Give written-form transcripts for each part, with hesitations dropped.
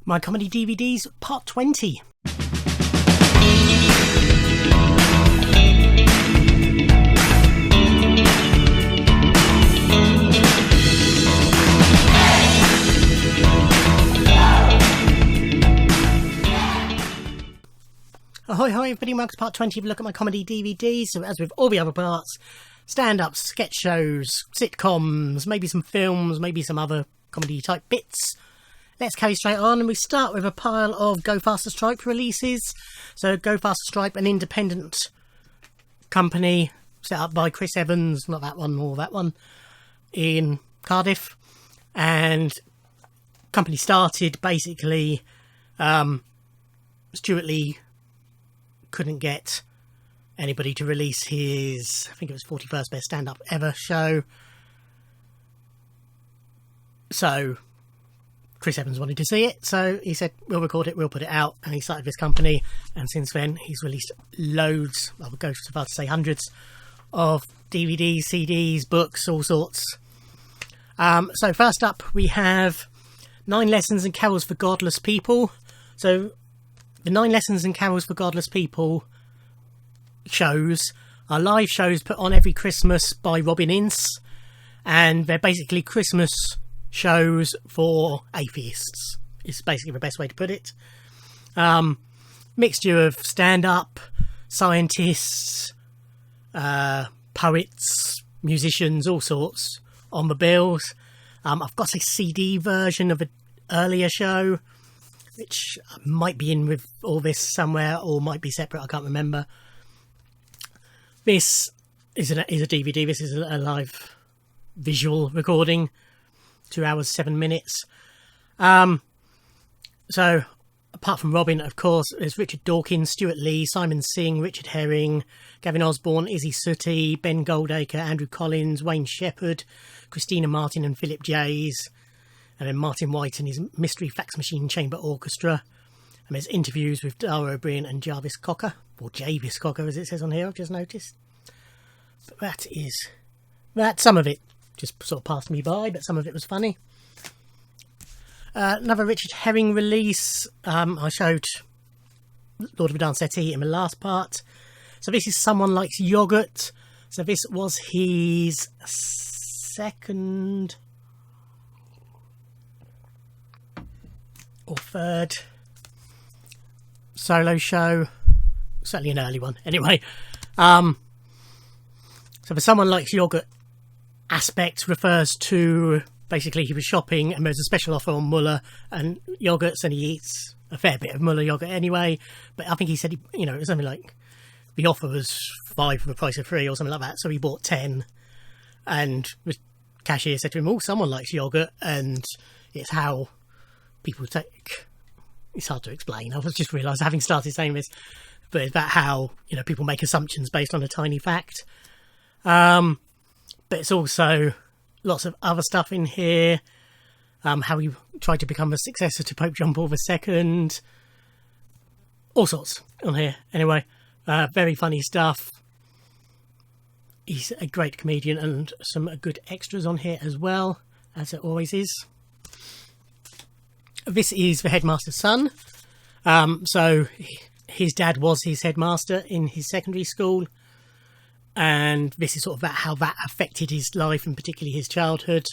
My Comedy DVDs, Part 20. Ahoy, hi everybody, welcome to Part 20 of a look at my comedy DVDs. So as with all the other parts, stand-ups, sketch shows, sitcoms, maybe some films, maybe some other comedy type bits. Let's carry straight on, and we start with a pile of Go Faster Stripe releases. So Go Faster Stripe, an independent company set up by Chris Evans, not that one or that one, in Cardiff. And company started basically, Stuart Lee couldn't get anybody to release his, I think it was 41st Best Stand-Up Ever show. So Chris Evans wanted to see it, so he said, we'll record it, we'll put it out, and he started this company, and since then he's released loads, I would go so far to say hundreds, of DVDs, CDs, books, all sorts. So first up we have 9 Lessons and Carols for Godless People. So the 9 Lessons and Carols for Godless People shows are live shows put on every Christmas by Robin Ince, and they're basically Christmas shows for atheists, is basically the best way to put it. Mixture of stand-up, scientists, poets, musicians, all sorts on the bills. I've got a CD version of an earlier show, which might be in with all this somewhere or might be separate, I can't remember. This is a DVD, this is a live visual recording, 2 hours, 7 minutes. So, apart from Robin, of course, there's Richard Dawkins, Stuart Lee, Simon Singh, Richard Herring, Gavin Osborne, Izzy Sooty, Ben Goldacre, Andrew Collins, Wayne Shepherd, Christina Martin and Philip Jays, and then Martin White and his Mystery Fax Machine Chamber Orchestra. And there's interviews with Dara O'Brien and Jarvis Cocker, or Javis Cocker as it says on here, I've just noticed. But that some of it just sort of passed me by, but some of it was funny. Another Richard Herring release, I showed Lord of the Dance Settee in the last part. So this is Someone Likes Yogurt. So this was his second or third solo show, certainly an early one anyway. So the Someone Likes Yogurt aspect refers to basically he was shopping and there's a special offer on Muller and yogurts, and he eats a fair bit of Muller yogurt anyway, but I think he said it was something like the offer was 5 for the price of 3 or something like that, so he bought 10, and the cashier said to him, someone likes yogurt, and it's how people take, it's hard to explain, I just realised having started saying this, but it's about how people make assumptions based on a tiny fact. But it's also lots of other stuff in here. How he tried to become a successor to Pope John Paul II. All sorts on here. Anyway, very funny stuff. He's a great comedian, and some good extras on here as well, as it always is. This is the headmaster's son. So his dad was his headmaster in his secondary school. And this is sort of about how that affected his life, and particularly his childhood.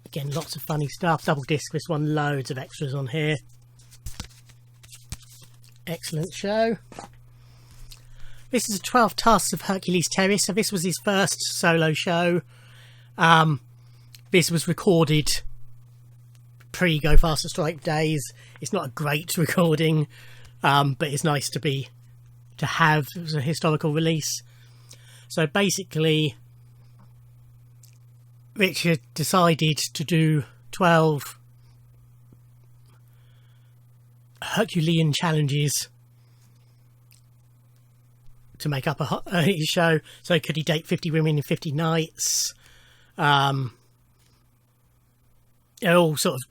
Again, lots of funny stuff. Double disc, this one, loads of extras on here. Excellent show. This is 12 Tasks of Hercules Terrace. So this was his first solo show. This was recorded pre-Go Faster Stripe days. It's not a great recording, but it's nice to have. It was a historical release. So basically Richard decided to do 12 Herculean challenges to make up his show. So could he date 50 women in 50 nights? All sort of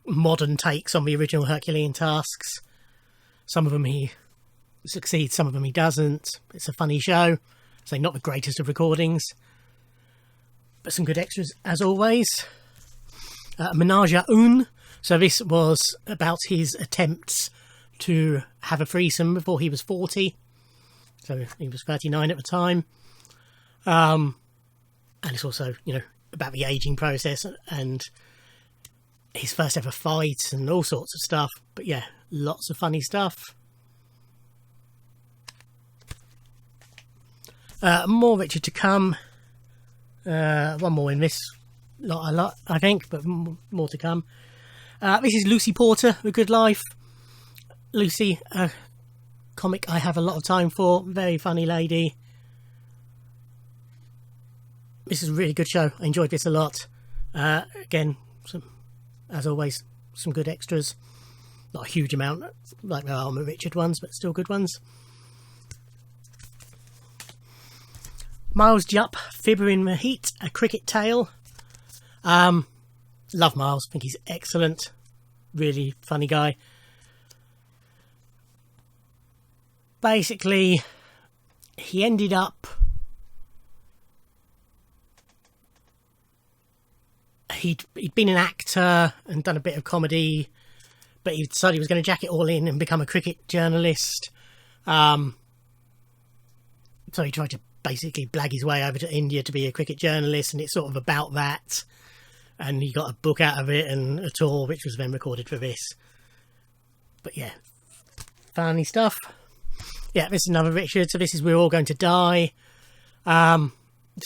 modern takes on the original Herculean tasks. Some of them he succeeds, some of them he doesn't. It's a funny show. So not the greatest of recordings, but some good extras as always. Menage a Un. So this was about his attempts to have a threesome before he was 40. So he was 39 at the time. And it's also, you know, about the aging process and his first ever fight and all sorts of stuff. But yeah, lots of funny stuff. More Richard to come. One more in this. Not a lot, I think, but more to come. This is Lucy Porter, The Good Life. Lucy, a comic I have a lot of time for. Very funny lady. This is a really good show. I enjoyed this a lot. Again, as always, some good extras. Not a huge amount, like the Alma Richard ones, but still good ones. Miles Jupp, Fibber in the Heat, A Cricket Tale. Love Miles, think he's excellent. Really funny guy. Basically, he ended up... He'd been an actor and done a bit of comedy, but he decided he was going to jack it all in and become a cricket journalist. So he tried to basically blag his way over to India to be a cricket journalist, and it's sort of about that. And he got a book out of it and a tour, which was then recorded for this. But yeah, funny stuff. Yeah, this is another Richard. So this is We're All Going to Die. So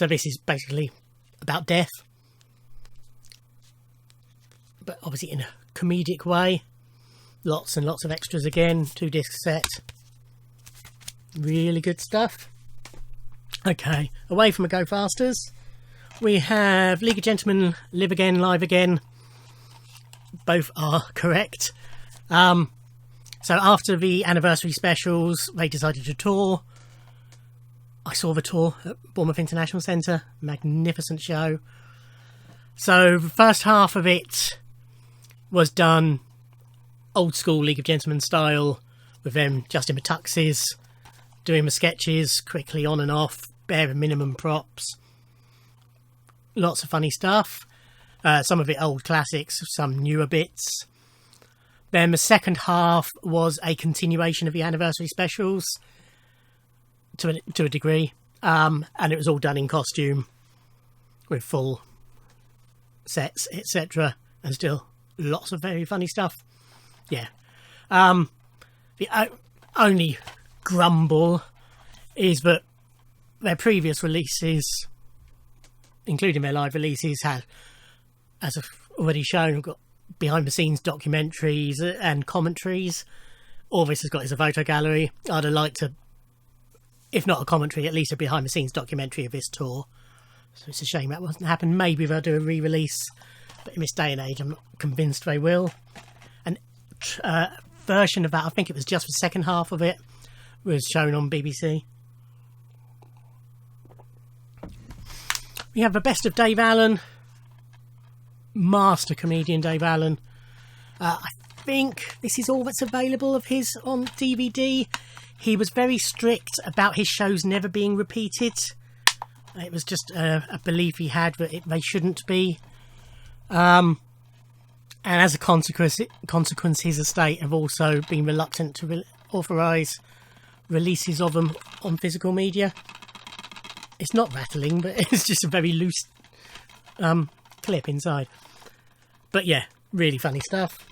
this is basically about death, but obviously in a comedic way. Lots and lots of extras again. 2-disc set. Really good stuff. Okay, away from the Go Fasters, we have League of Gentlemen, Live Again, Live Again. Both are correct. So after the anniversary specials, they decided to tour. I saw the tour at Bournemouth International Centre. Magnificent show. So the first half of it was done old school League of Gentlemen style, with them just in the tuxes, doing the sketches quickly on and off, bare minimum props. Lots of funny stuff. Some of it old classics, some newer bits. Then the second half was a continuation of the anniversary specials to a degree, and it was all done in costume with full sets, etc., and still lots of very funny stuff. Yeah. The only grumble is that their previous releases, including their live releases, had, as I've already shown, got behind the scenes documentaries and commentaries. All this has got is a photo gallery. I'd have liked to, if not a commentary, at least a behind the scenes documentary of this tour. So it's a shame that wasn't happened. Maybe they'll do a re-release, but in this day and age I'm not convinced they will. And version of that, I think it was just the second half of it, was shown on BBC. We have the best of Dave Allen. Master comedian Dave Allen. I think this is all that's available of his on DVD. He was very strict about his shows never being repeated. It was just a belief he had that they shouldn't be. And as a consequence, his estate have also been reluctant to authorise releases of them on physical media. It's not rattling, but it's just a very loose clip inside. But yeah, really funny stuff.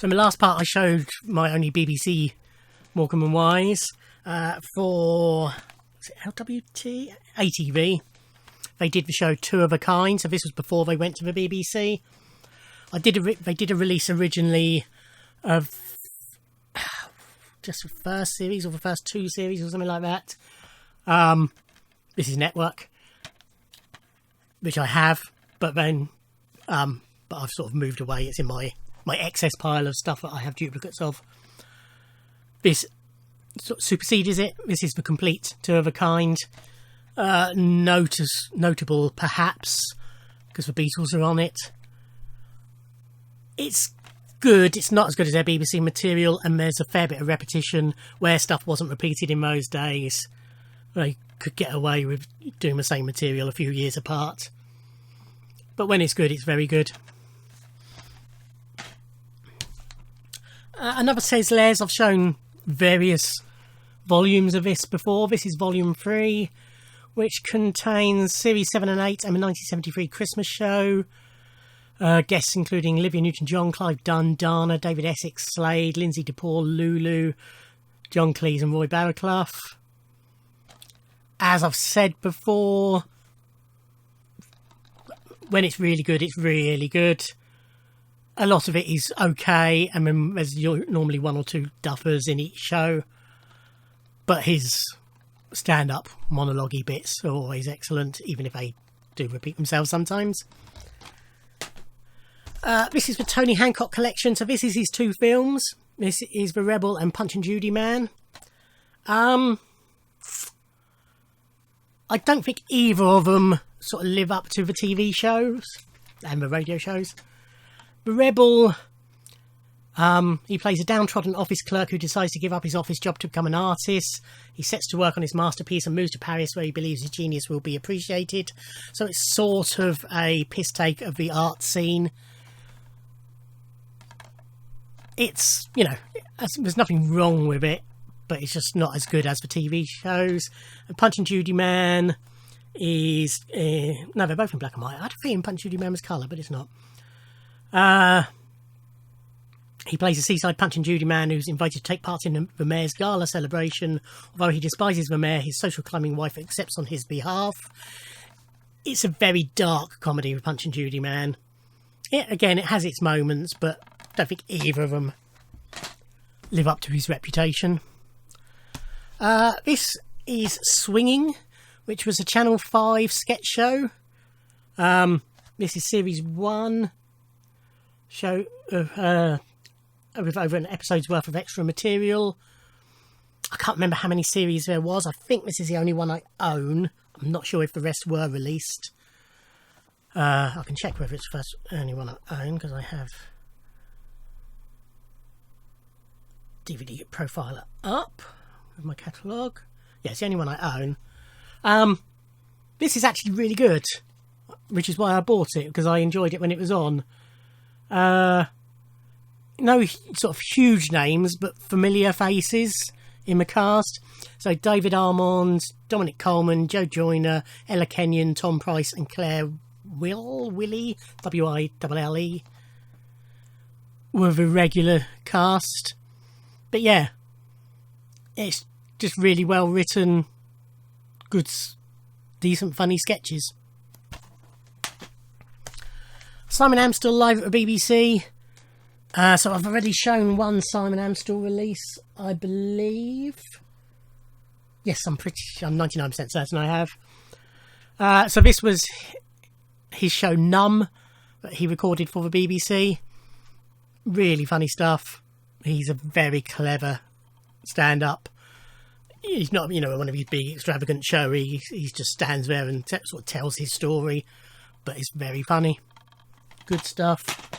So in the last part I showed my only BBC Morecambe and Wise for LWT? ATV. They did the show Two of a Kind, so this was before they went to the BBC. They did a release originally of just the first series or the first two series or something like that. This is Network, which I have, but then but I've sort of moved away. It's in my excess pile of stuff that I have duplicates of. This sort of supersedes it. This is the complete Two of a Kind. Notable perhaps because the Beatles are on it. It's good. It's not as good as their BBC material, and there's a fair bit of repetition where stuff wasn't repeated in those days. They could get away with doing the same material a few years apart. But when it's good, it's very good. Another Says Les. I've shown various volumes of this before. This is volume 3, which contains series 7 and 8 and the 1973 Christmas show. Guests including Olivia Newton-John, Clive Dunn, Dana, David Essex, Slade, Lindsay DePaul, Lulu, John Cleese and Roy Barraclough. As I've said before, when it's really good, it's really good. A lot of it is okay, and then there's normally one or two duffers in each show. But his stand-up monologue-y bits are always excellent, even if they do repeat themselves sometimes. This is the Tony Hancock collection, so this is his 2 films. This is The Rebel and Punch and Judy Man. I don't think either of them sort of live up to the TV shows and the radio shows. The Rebel, he plays a downtrodden office clerk who decides to give up his office job to become an artist. He sets to work on his masterpiece and moves to Paris, where he believes his genius will be appreciated. So it's sort of a piss take of the art scene. It's, you know, there's nothing wrong with it, but it's just not as good as the TV shows. And Punch and Judy Man is... no, they're both in black and white. I had a feeling Punch and Judy Man was colour, but it's not. He plays a seaside Punch and Judy man who's invited to take part in the mayor's gala celebration. Although he despises the mayor, his social climbing wife accepts on his behalf. It's a very dark comedy with Punch and Judy Man. It has its moments, but I don't think either of them live up to his reputation. This is Swinging, which was a Channel 5 sketch show. This is series 1 show with over an episode's worth of extra material. I can't remember how many series there was. I think this is the only one I own. I'm not sure if the rest were released. I can check whether it's the only one I own, because I have DVD profiler up with my catalogue. Yeah, it's the only one I own. This is actually really good, which is why I bought it, because I enjoyed it when it was on. No sort of huge names, but familiar faces in the cast. So David Armand, Dominic Coleman, Joe Joyner, Ella Kenyon, Tom Price and Claire Willie, W-I-L-L-E, were the regular cast. But yeah, it's just really well written, good, decent, funny sketches. Simon Amstell live at the BBC. So I've already shown one Simon Amstell release, I believe. Yes, I'm 99% certain I have. So this was his show Numb that he recorded for the BBC. Really funny stuff. He's a very clever stand-up. He's not, one of his big extravagant show. He just stands there and sort of tells his story, but it's very funny. Good stuff.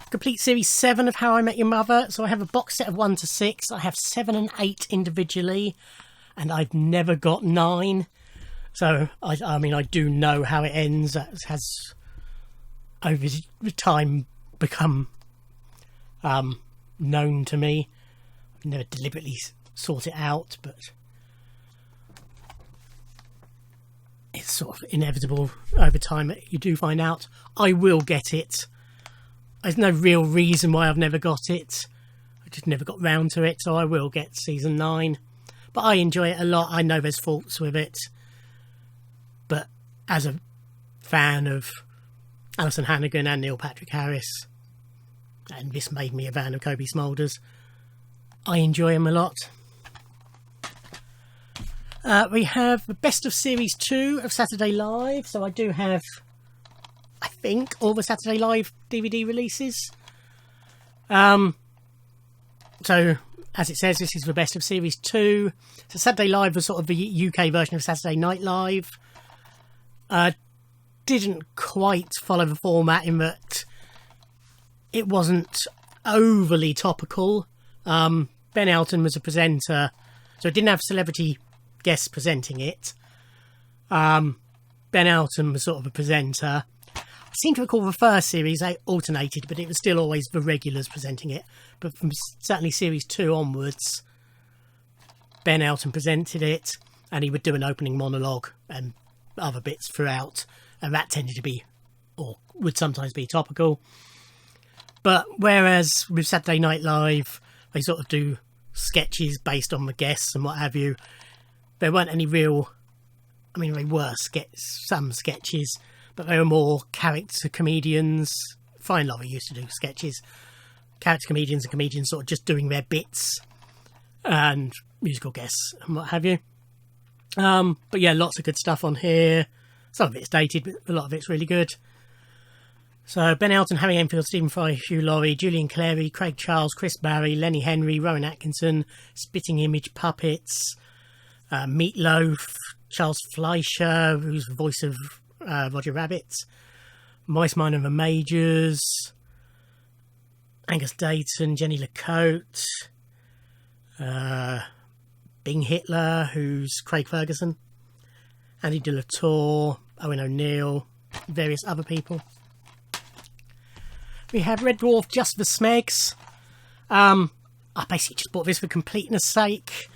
Complete series 7 of How I Met Your Mother. So I have a box set of 1 to 6. I have 7 and 8 individually, and I've never got 9. So I do know how it ends. That has over time become known to me. I've never deliberately sought it out, but it's sort of inevitable over time that you do find out. I will get it. There's no real reason why I've never got it. I just never got round to it, so I will get season 9. But I enjoy it a lot. I know there's faults with it, but as a fan of Alison Hannigan and Neil Patrick Harris, and this made me a fan of Cobie Smulders, I enjoy him a lot. We have the best of series 2 of Saturday Live. So I do have, I think, all the Saturday Live DVD releases. So as it says, this is the best of series 2. So Saturday Live was sort of the UK version of Saturday Night Live. Didn't quite follow the format in that it wasn't overly topical. Ben Elton was a presenter, so it didn't have celebrity guests presenting it. Ben Elton was sort of a presenter. seem to recall the first series, they alternated, but it was still always the regulars presenting it. But from certainly series 2 onwards, Ben Elton presented it, and he would do an opening monologue and other bits throughout, and that tended to be, or would sometimes be, topical. But whereas with Saturday Night Live, they sort of do sketches based on the guests and what have you, there weren't any real, I mean, they were some sketches, but they were more character comedians. Fine Laurie used to do sketches. Character comedians and comedians sort of just doing their bits and musical guests and what have you. But yeah, lots of good stuff on here. Some of it's dated, but a lot of it's really good. So Ben Elton, Harry Enfield, Stephen Fry, Hugh Laurie, Julian Clary, Craig Charles, Chris Barry, Lenny Henry, Rowan Atkinson, Spitting Image Puppets, Meatloaf, Charles Fleischer, who's the voice of Roger Rabbit, Mice Minor and the Majors, Angus Dayton, Jenny LaCote, Bing Hitler, who's Craig Ferguson, Andy de la Tour, Owen O'Neill, various other people. We have Red Dwarf, Just the Smegs. I basically just bought this for completeness sake.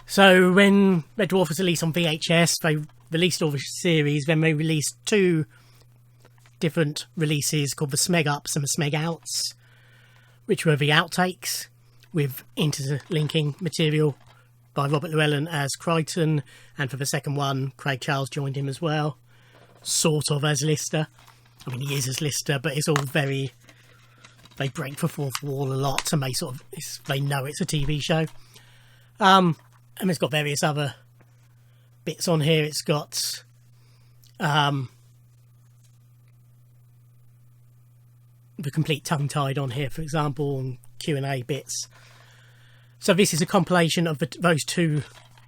So when Red Dwarf was released on VHS, they released all the series, then they released 2 different releases called the Smeg Ups and the Smeg Outs, which were the outtakes with interlinking material by Robert Llewellyn as Crichton, and for the second one, Craig Charles joined him as well, sort of as Lister. I mean, he is as Lister, but it's all very, they break the fourth wall a lot, and they know it's a TV show. And it's got various other bits on here. It's got the complete tongue-tied on here, for example, and Q&A bits. So this is a compilation of those 2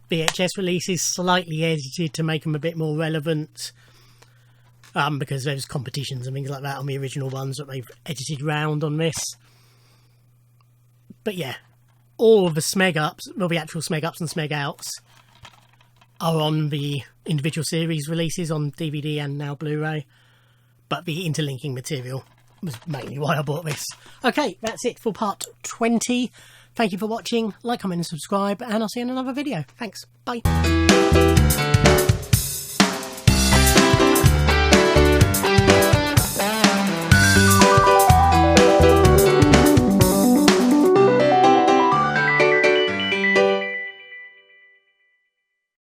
VHS releases, slightly edited to make them a bit more relevant, because there's competitions and things like that on the original ones that they've edited round on this. But yeah, all of the Smeg Ups, well, the actual Smeg Ups and Smeg Outs, are on the individual series releases on DVD and now Blu-ray. But the interlinking material was mainly why I bought this. Okay, that's it for part 20. Thank you for watching. Like, comment and subscribe, and I'll see you in another video. Thanks. Bye.